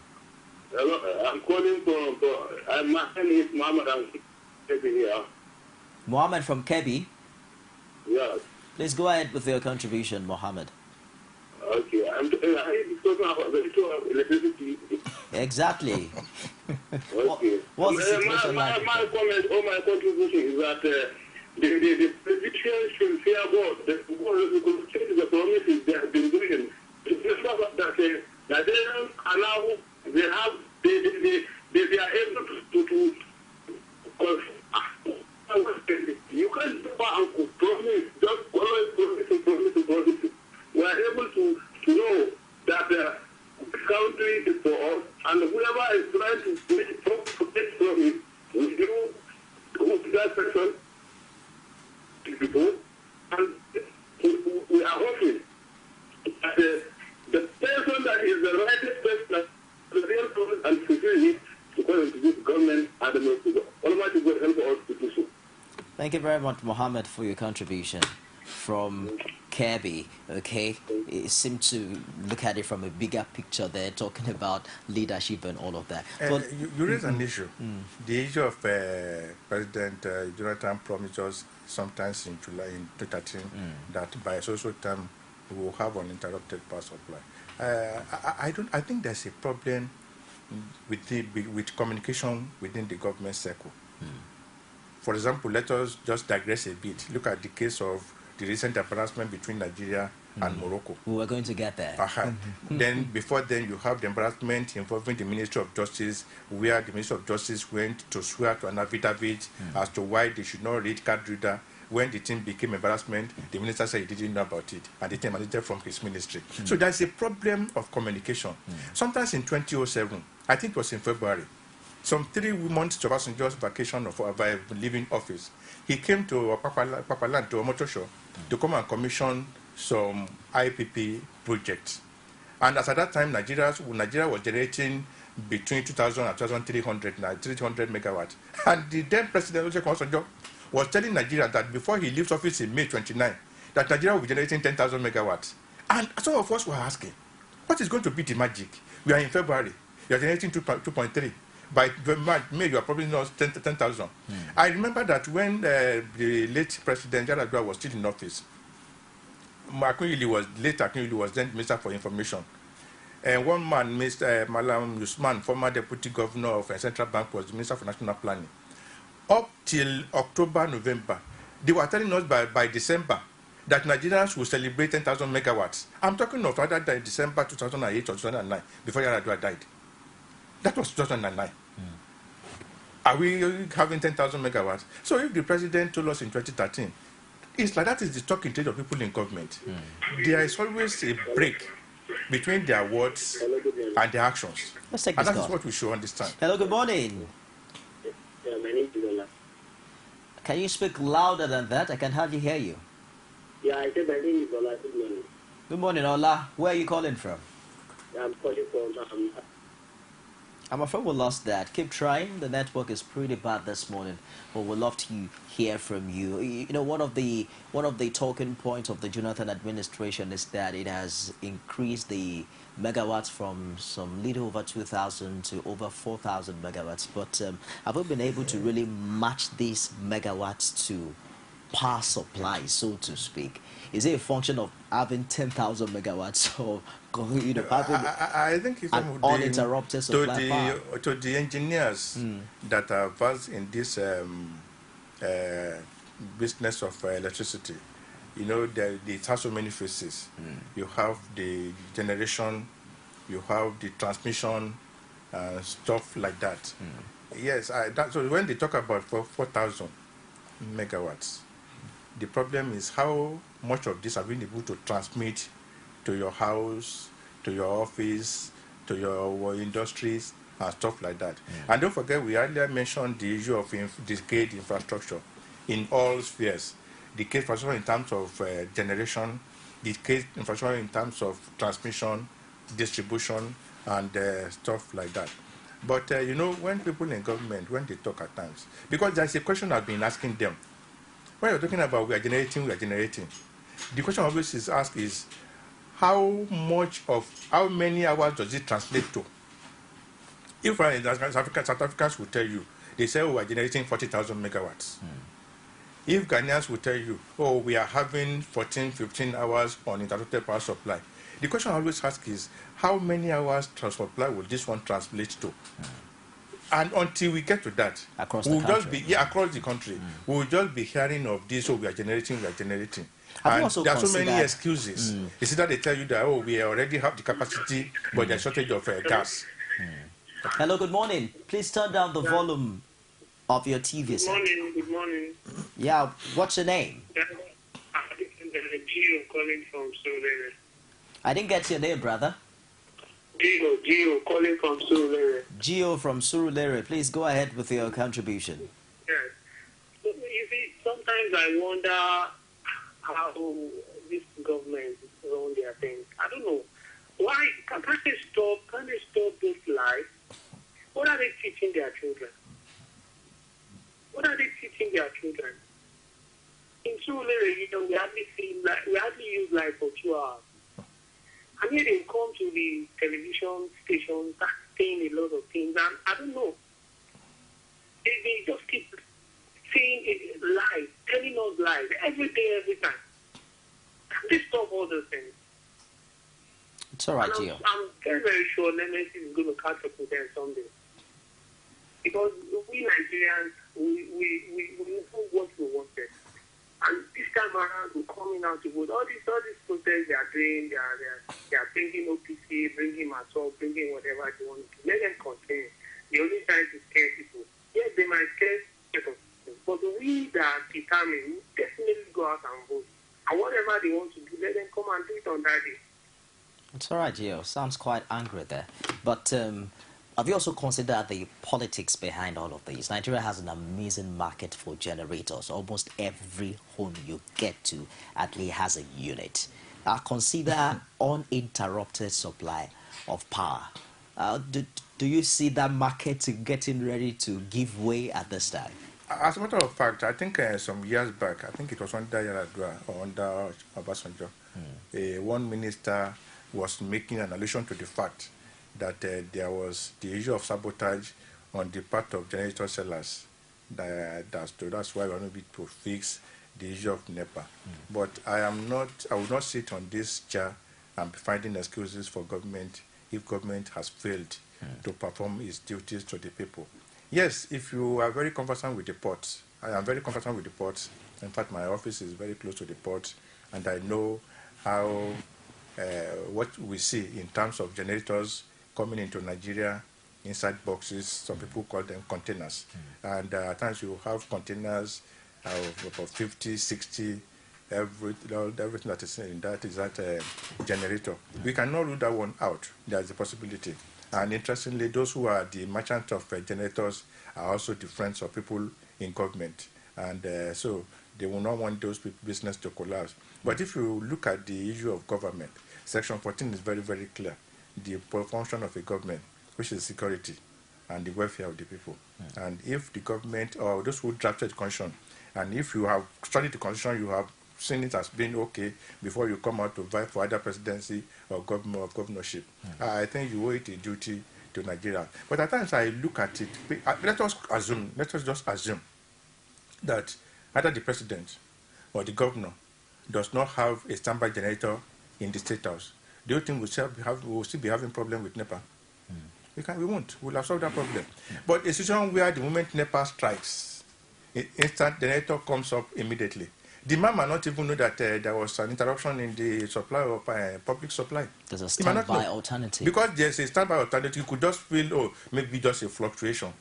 Hello, I'm calling from... my name is Muhammad. I'm Kebbi here. Mohammed from Kebbi? Yes. Please go ahead with your contribution, Mohammed. Okay, I'm talking about the issue of electricity. Exactly. Okay. What's the situation like? My comment or my contribution is that the politicians should fear God. The promises they have been doing. It's not that they don't allow they have, they are able to you can't go and promise, just always promise. We are able to know that this country is for us, and whoever is trying to take from it, we do go to that person, to people, and we are hoping that the person that is the rightest person, the real person, and fulfill it to go into this government, and the Almighty God help us to do so. Thank you very much, Mohammed, for your contribution from Kirby. Okay, it seemed to look at it from a bigger picture there, talking about leadership and all of that. But you raise an issue. The issue of President Jonathan promised us sometimes in July in 2013 that by a social time we will have uninterrupted power supply. I think there's a problem with communication within the government circle. For example, let us just digress a bit. Look at the case of the recent embarrassment between Nigeria and Morocco. We were going to get there. Then, before then, you have the embarrassment involving the Ministry of Justice, where the Ministry of Justice went to swear to an affidavit as to why they should not read card reader. When the thing became embarrassment, the minister said he didn't know about it, and the thing emanated from his ministry. So there's a problem of communication. Sometimes in 2007, I think it was in February, some 3 months to Obasanjo's vacation of leaving office, he came to Papaland, to Omotosho, to come and commission some IPP projects. And as at that time, Nigeria was generating between 2,000 and 2,300 megawatts. And the then President Obasanjo was telling Nigeria that before he leaves office in May 29, that Nigeria will be generating 10,000 megawatts. And some of us were asking, what is going to be the magic? We are in February. You are generating 2.3. By May, you are probably not 10,000. I remember that when the late President Yaradua was still in office, Akunyili was then Minister for Information. And one man, Mr. Malam Usman, former Deputy Governor of Central Bank, was the Minister for National Planning. Up till October, November, they were telling us by December that Nigerians will celebrate 10,000 megawatts. I'm talking of rather than December 2008 or 2009, before Yaradua died. That was 2009. Are we having 10,000 megawatts? So if the president told us in 2013, it's like that is the talking stage of people in government. There is always a break between their words and their actions. Let's take and this that call. is what we should understand. Hello, good morning. Yeah, my name is Ola. Can you speak louder than that? I can hardly hear you. Yeah, I said my name is Ola. Good morning. Good morning, Ola. Where are you calling from? I'm calling from I'm afraid we lost that. Keep trying. The network is pretty bad this morning, but we'd love to hear from you. You know, one of the talking points of the Jonathan administration is that it has increased the megawatts from some little over 2,000 to over 4,000 megawatts. But have we been able to really match these megawatts to power supply, so to speak? Is it a function of having 10,000 megawatts or having I think it's an uninterrupted supply power? To the engineers that are versed in this business of electricity, you know, it has so many phases. You have the generation, you have the transmission, stuff like that. Yes, so when they talk about 4,000 megawatts, the problem is how much of this have been able to transmit to your house, to your office, to your industries, and stuff like that. And don't forget, we earlier mentioned the issue of decayed infrastructure in all spheres. Decayed infrastructure in terms of generation, decayed infrastructure in terms of transmission, distribution, and stuff like that. But, you know, when people in government, when they talk at times, because there's a question I've been asking them. When you're talking about we are generating, the question always is asked is, how many hours does it translate to? If South Africans will tell you, they say, oh, we are generating 40,000 megawatts. If Ghanaians will tell you, oh, we are having 14, 15 hours on interrupted power supply, the question I always ask is, how many hours supply will this one translate to? And until we get to that, across we'll the just country. across the country, we'll just be hearing of this, oh, we are generating. And there are so many excuses. It's either they tell you that, oh, we already have the capacity, but there's shortage of gas. Hello, good morning. Please turn down the volume of your TV set. Good morning. Yeah, what's your name? Gio calling from Surulere. I didn't get your name, brother. Gio calling from Surulere. Gio from Surulere, please go ahead with your contribution. Yes. So, you see, sometimes I wonder how this government run their things. I don't know. Why can't they stop those lies? What are they teaching their children? What are they teaching their children? In Surulere, we hardly use light for 2 hours. And yet they come to the television stations saying a lot of things, and I don't know. They just keep saying lies, telling us lies every day, every time. They stop all those things. It's all right, Gio. I'm very, very sure NMC is going to catch up with them someday. Because we Nigerians, we know what we wanted. And this time around, we're coming out to vote. All these protests they are doing, they are bringing OPC, bringing Masol, bringing whatever they want to. Let them continue. They're only trying to scare people. Yes, they might scare people. But we that are determined, we definitely go out and vote. And whatever they want to do, let them come and do it on that day. It's all right, Gio. Sounds quite angry there. But have you also considered the politics behind all of this? Nigeria has an amazing market for generators. Almost every home you get to at least has a unit. Consider uninterrupted supply of power. Do you see that market getting ready to give way at this time? As a matter of fact, I think some years back, I think it was under Yaradua or under Obasanjo, one minister was making an allusion to the fact that there was the issue of sabotage on the part of generator sellers. That's why we want to be to fix the issue of NEPA. But I will not sit on this chair and be finding excuses for government if government has failed to perform its duties to the people. Yes, if you are very conversant with the ports, I am very conversant with the ports. In fact, my office is very close to the ports, and I know how what we see in terms of generators coming into Nigeria inside boxes. Some people call them containers. And at times you have containers for 50, 60, everything that is in that is that generator. We cannot rule that one out. There's a possibility. And interestingly, those who are the merchants of generators are also the friends of people in government. And so they will not want those business to collapse. But if you look at the issue of government, Section 14 is very, very clear. The function of a government, which is security and the welfare of the people. And if the government or those who drafted the constitution, and if you have studied the constitution, you have seen it as being okay before you come out to vie for either presidency or governorship, I think you owe it a duty to Nigeria. But at times I look at it, let us just assume that either the president or the governor does not have a standby generator in the State House. Do you think we'll still be having problem with NEPA? We won't. We'll have solved that problem. But a situation where the moment NEPA strikes, instant generator comes up immediately. The man might not even know that there was an interruption in the supply of public supply. There's a standby alternative. Because there's a standby alternative, you could just feel, maybe just a fluctuation.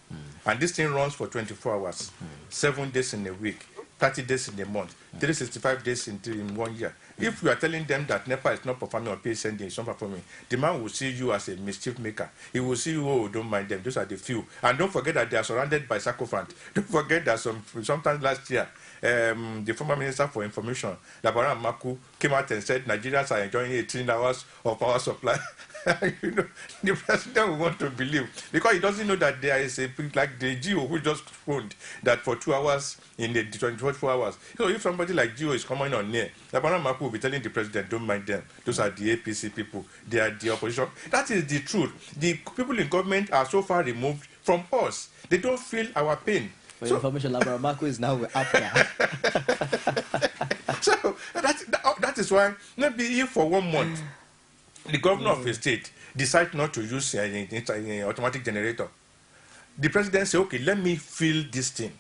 And this thing runs for 24 hours, 7 days in a week, 30 days in a month, 365 days in 1 year. If you are telling them that NEPA is not performing or PSND is not performing, the man will see you as a mischief maker. He will see you, oh, don't mind them, those are the few. And don't forget that they are surrounded by sycophants. Don't forget that sometimes last year, the former Minister for Information, Labaran Maku, came out and said Nigerians are enjoying 18 hours of power supply. The president will want to believe, because he doesn't know that there is a like the GO who just phoned that for 2 hours in the 24 hours. So if somebody like GO is coming on here, Labaran Maku will be telling the president, don't mind them. Those are the APC people. They are the opposition. That is the truth. The people in government are so far removed from us. They don't feel our pain. For your information, Labaran Maku is now up there. So that is why maybe if for 1 month the governor of a state decides not to use an automatic generator, the president say, okay, let me feel this thing.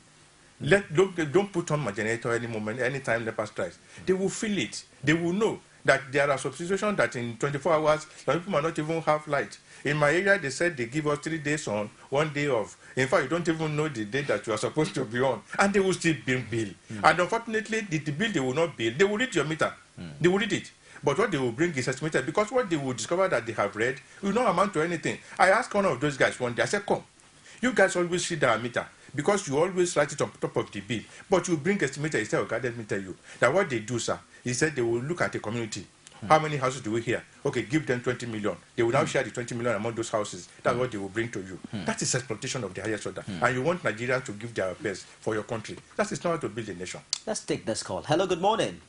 Don't put on my generator any moment, anytime NEPA strikes. They will feel it. They will know That there are some situations that in 24 hours, some people might not even have light. In my area, they said they give us 3 days on, 1 day off. In fact, you don't even know the day that you are supposed to be on. And they will still bill. And unfortunately, the bill they will not bill. They will read your meter. They will read it. But what they will bring is estimated, because what they will discover that they have read will not amount to anything. I asked one of those guys one day, I said, come, you guys always read our meter, because you always write it on top of the bill. But you bring estimator, he said, okay, let me tell you. That what they do, sir, he said they will look at the community. How many houses do we hear? Okay, give them 20 million. They will now share the 20 million among those houses. That's what they will bring to you. That is exploitation of the highest order. And you want Nigeria to give their best for your country. That is not how to build a nation. Let's take this call. Hello, good morning.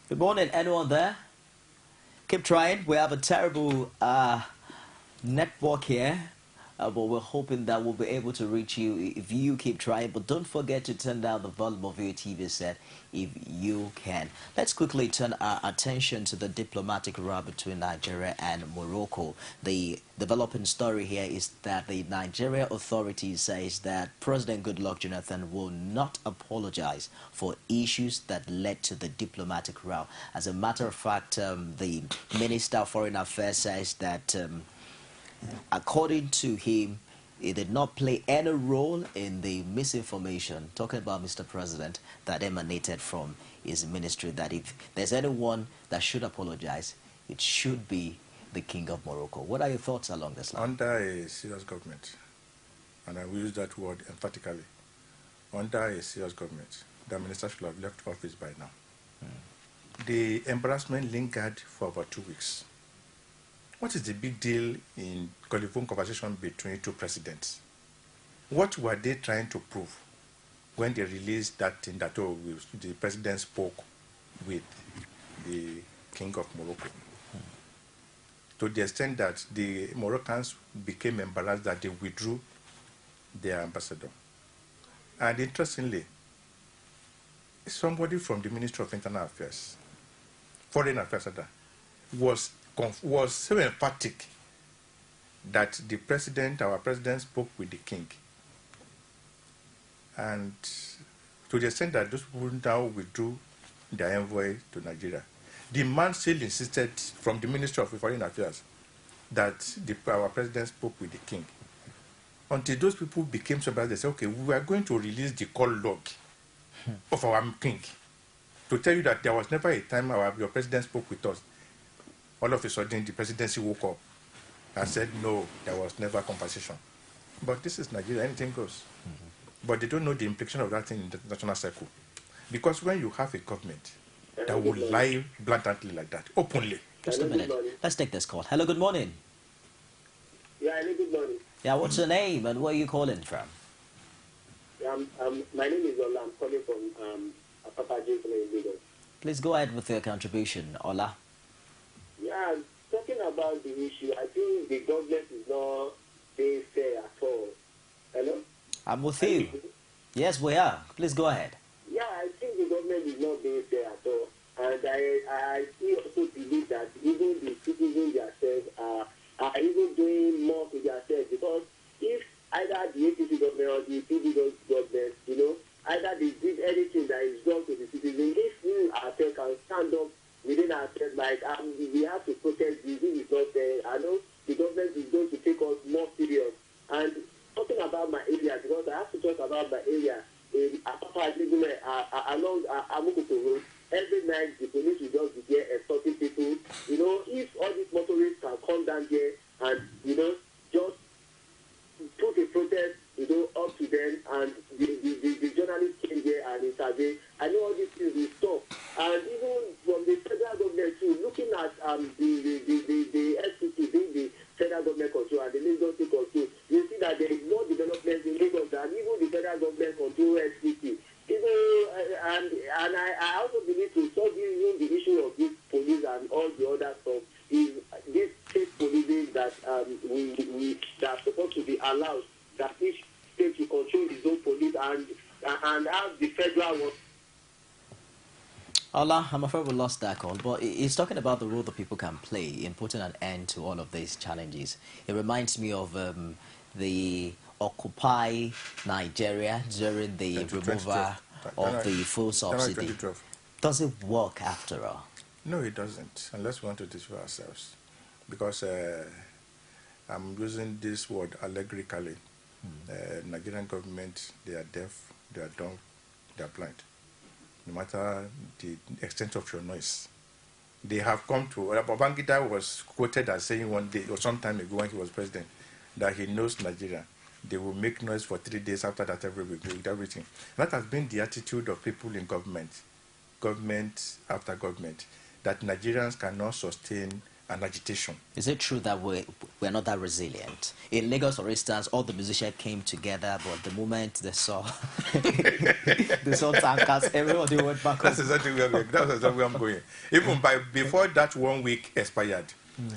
Good morning, anyone there? Keep trying. We have a terrible network here. But we're hoping that we'll be able to reach you if you keep trying. But don't forget to turn down the volume of your TV set if you can. Let's quickly turn our attention to the diplomatic row between Nigeria and Morocco. The developing story here is that the Nigeria authorities says that President Goodluck Jonathan will not apologize for issues that led to the diplomatic row. As a matter of fact, the Minister of Foreign Affairs says that according to him, he did not play any role in the misinformation, talking about Mr. President, that emanated from his ministry, that if there's anyone that should apologize, it should be the King of Morocco. What are your thoughts along this line? Under a serious government, and I will use that word emphatically, under a serious government, the minister should have left office by now. The embarrassment lingered for about 2 weeks. What is the big deal in telephone conversation between two presidents? What were they trying to prove when they released that thing that the president spoke with the King of Morocco? To the extent that the Moroccans became embarrassed that they withdrew their ambassador. And interestingly, somebody from the Ministry of Internal Affairs, Foreign Affairs, was so emphatic that the president, our president, spoke with the king. And to the extent that those people now withdrew their envoy to Nigeria, the man still insisted from the Ministry of Foreign Affairs that our president spoke with the king. Until those people became surprised, they said, okay, we are going to release the call log of our king to tell you that there was never a time your president spoke with us. All of a sudden, the presidency woke up and said, no, there was never a conversation. But this is Nigeria, anything goes. But they don't know the implication of that thing in the national circle. Because when you have a government that will lie blatantly like that, openly. Just a minute. Let's take this call. Hello, good morning. Yeah, hello, good morning. Yeah, what's your name and where are you calling from? My name is Ola. I'm calling from Apapa Jason in Lagos. Please go ahead with your contribution, Ola. Yeah, talking about the issue, I think the government is not being fair at all. Hello? I'm with you. Yes, we are. Please go ahead. Yeah, I think the government is not being fair at all. And I also believe that even the citizens themselves are even doing more to themselves, because if either the APC government or the PDP government, either they did anything that is wrong to the citizens, if we ourselves can stand up within ourselves, like we have to protest this is not fair. I know the government is going to take us more serious. And talking about my area, because I have to talk about my area, in Apapa along Amukuto Road, every night the police will just be there escorting people. If all these motorists can come down here and, just put a protest, up to them, and the journalists came here and intervened, I know all these things will stop. And even from the federal government too, looking at the FCT being the federal government control and the Lagos State control, you see that there is more development in Lagos than even the federal government control FCT. And I also believe to solve even the issue of this police and all the other stuff is this state policing that that are supposed to be allowed, that each state to control its own police and have the federal one. Ola, I'm afraid we lost that call, but he's talking about the role that people can play in putting an end to all of these challenges. It reminds me of the Occupy Nigeria during the removal of the full subsidy. Does it work after all? No, it doesn't, unless we want to deceive ourselves. Because I'm using this word allegorically. Nigerian government, they are deaf, they are dumb, they are blind. No matter the extent of your noise. They have come to, Babangida was quoted as saying one day, or some time ago when he was president, that he knows Nigeria. They will make noise for 3 days after that every week with everything. That has been the attitude of people in government after government, that Nigerians cannot sustain an agitation. Is it true that we're not that resilient? In Lagos, for instance, all the musicians came together, but the moment they saw tankers, everybody went back home. That's exactly where I'm going. Even before that 1 week expired,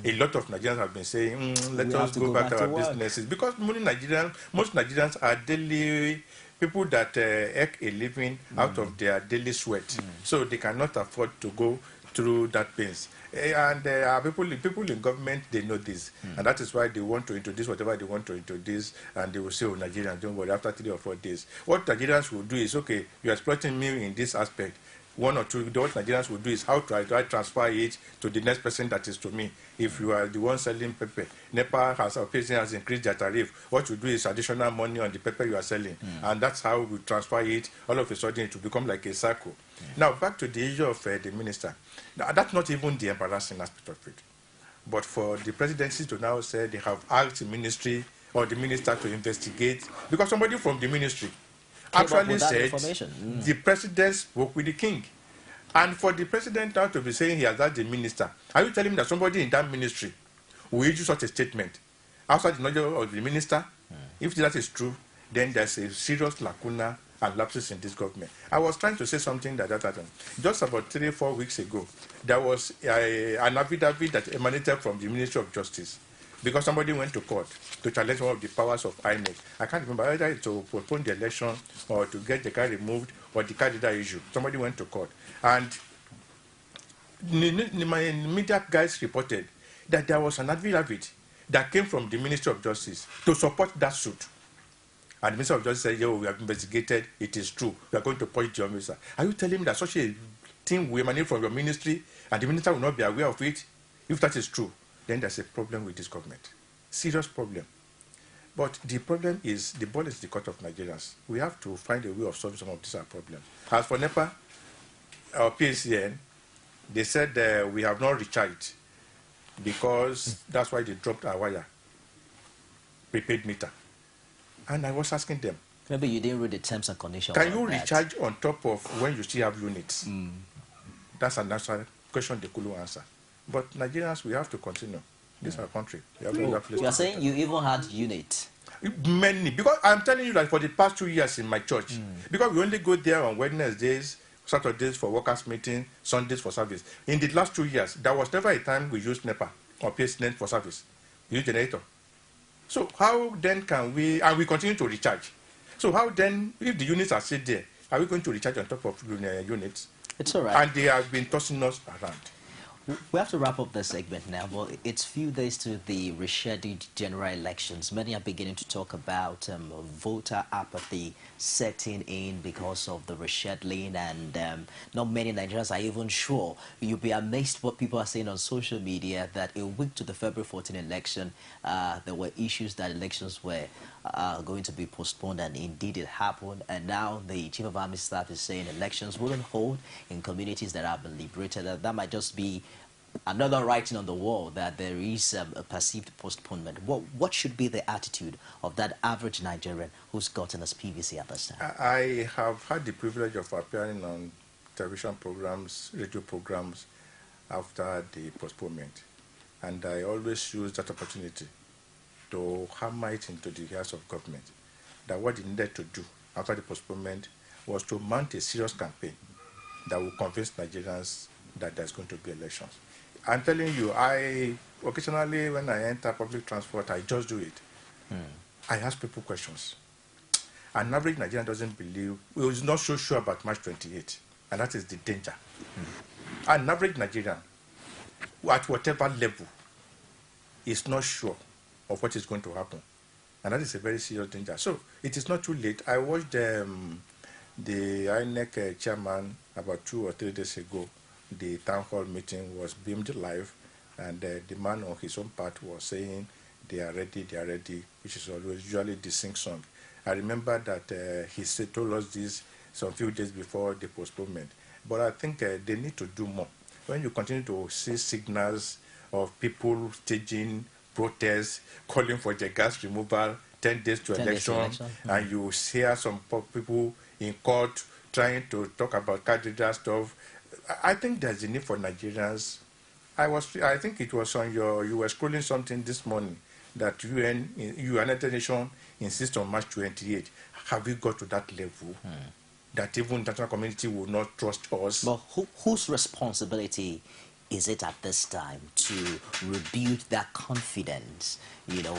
a lot of Nigerians have been saying, let us go back to our businesses. Because most Nigerians are daily people that make a living out of their daily sweat. So they cannot afford to go through that pains. And people in government, they know this. And that is why they want to introduce whatever they want to introduce, and they will say, oh, Nigerians, don't worry, after 3 or 4 days. What Nigerians will do is, okay, you're exploiting me in this aspect. 1 or 2, what Nigerians will do is, how do I transfer it to the next person that is to me? If you are the one selling pepper, NEPA has increased their tariff. What you do is additional money on the pepper you are selling. And that's how we transfer it. All of a sudden, it will become like a circle. Now, back to the issue of the minister. Now, that's not even the embarrassing aspect of it. But for the presidency to now say they have asked the ministry or the minister to investigate, because somebody from the ministry actually said the president spoke with the king. And for the president now to be saying he has asked the minister, are you telling me that somebody in that ministry will issue such a statement outside the knowledge of the minister? If that is true, then there's a serious lacuna and lapses in this government. I was trying to say something that happened. Just about 3 or 4 weeks ago, there was an affidavit that emanated from the Ministry of Justice, because somebody went to court to challenge one of the powers of INEC. I can't remember whether to postpone the election or to get the card removed or the card data issue. Somebody went to court. And my media guys reported that there was an affidavit that came from the Ministry of Justice to support that suit. And the Minister of Justice said, we have investigated, it is true, we are going to punish your minister. Are you telling me that such a thing will emanate from your ministry and the minister will not be aware of it? If that is true, then there's a problem with this government. Serious problem. But the problem is, the ball is the court of Nigerians. We have to find a way of solving some of these problems. As for NEPA, or PSCN, they said we have not recharged because that's why they dropped our wire, prepaid meter. And I was asking them, maybe you didn't read the terms and conditions. Can you recharge on top of when you still have units? That's an answer, question they couldn't answer. But Nigerians, we have to continue. This is our country. You are saying you even had units? Many. Because I'm telling you that for the past 2 years in my church, because we only go there on Wednesdays, Saturdays for workers' meeting, Sundays for service. In the last 2 years, there was never a time we used NEPA or PSNet for service. We use generator. So how then can we, and we continue to recharge. So how then, if the units are still there, are we going to recharge on top of units? It's all right. And they have been tossing us around. We have to wrap up this segment now. Well, it's few days to the rescheduled general elections. Many are beginning to talk about voter apathy setting in because of the rescheduling, and not many Nigerians are even sure. You'll be amazed what people are saying on social media, that a week to the February 14 election, there were issues that elections were going to be postponed, and indeed it happened. And now the Chief of Army Staff is saying elections wouldn't hold in communities that have been liberated. That might just be another writing on the wall that there is a perceived postponement. What should be the attitude of that average Nigerian who's gotten his PVC at this time? I have had the privilege of appearing on television programs, radio programs after the postponement, and I always use that opportunity to hammer it into the ears of government that what they needed to do after the postponement was to mount a serious campaign that will convince Nigerians that there's going to be elections. I'm telling you, occasionally when I enter public transport, I just do it. I ask people questions. An average Nigerian doesn't believe, is not so sure about March 28, and that is the danger. An average Nigerian, at whatever level, is not sure of what is going to happen. And that is a very serious danger. So it is not too late. I watched the INEC chairman about 2 or 3 days ago the town hall meeting was beamed live, and the man on his own part was saying, they are ready, which is always usually the sing song. I remember that he told us this some few days before the postponement. But I think they need to do more. When you continue to see signals of people staging protests, calling for the gas removal 10 days to election, and you hear some people in court trying to talk about candidate stuff, I think there's a need for Nigerians. I think it was on you were scrolling something this morning that United Nations insists on March 28. Have we got to that level? That even the international community will not trust us? But whose responsibility is it at this time to rebuild that confidence? You know,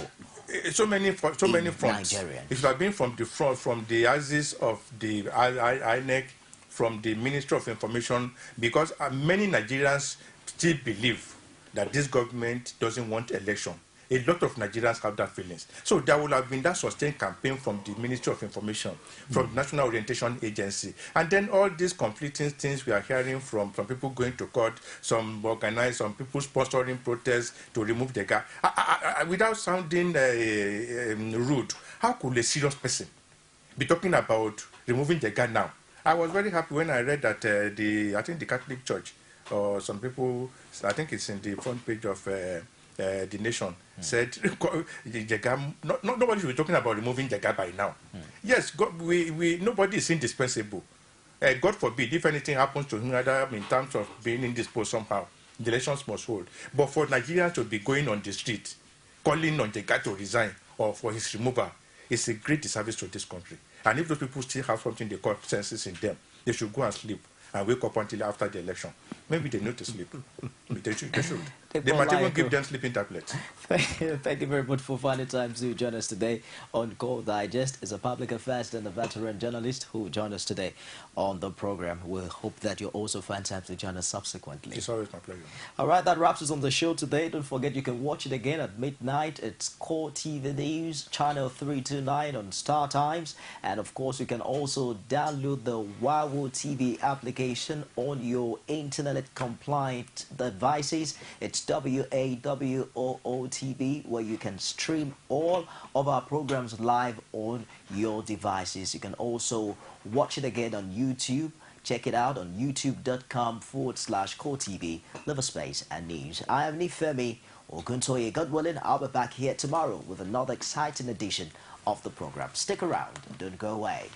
so many fronts. Nigerians. It should have been from the front, from the axis of the INEC, from the Ministry of Information, because many Nigerians still believe that this government doesn't want election. A lot of Nigerians have that feelings. So there will have been that sustained campaign from the Ministry of Information, from the National Orientation Agency. And then all these conflicting things we are hearing from people going to court, some organized, some people sponsoring protests to remove the guy. Without sounding rude, how could a serious person be talking about removing the guy now? I was very happy when I read that I think the Catholic Church, or some people, I think it's in the front page of the Nation, said nobody should be talking about removing the guy by now. Yes, God, nobody is indispensable. God forbid if anything happens to him, either in terms of being indisposed somehow, the elections must hold. But for Nigerians to be going on the street, calling on the guy to resign or for his removal, it's a great disservice to this country. And if those people still have something they call senses in them, they should go and sleep and wake up until after the election. Maybe they need to sleep. They should. They might even give them sleeping tablets. Thank you very much for finding time to join us today on Call Digest. Is a public affairs and a veteran journalist who joined us today on the program. We hope that you also find time to join us subsequently. It's always my pleasure. All right, that wraps us on the show today. Don't forget you can watch it again at midnight. It's Core TV News, channel 329 on Star Times. And of course, you can also download the WOWO TV application on your internet-compliant devices. It's WAWOO TV, where you can stream all of our programs live on your devices. You can also watch it again on YouTube. Check it out on youtube.com/CoreTV, Live a Space and News. I am Nifemi Oguntoye. God willing, I'll be back here tomorrow with another exciting edition of the program. Stick around and don't go away.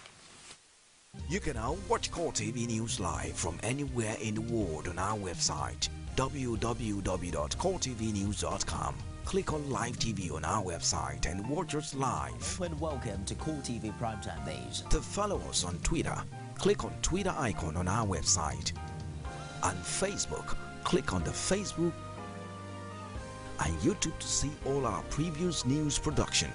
You can now watch Core TV News live from anywhere in the world on our website, www.coretvnews.com. Click on Live TV on our website and watch us live. And welcome to Core TV Primetime Days. To follow us on Twitter, click on Twitter icon on our website. On Facebook, click on the Facebook and YouTube to see all our previous news production.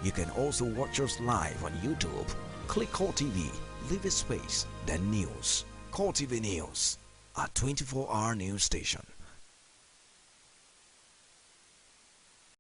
You can also watch us live on YouTube. Click Core TV, leave a space, then news. Core TV News, a 24-hour news station.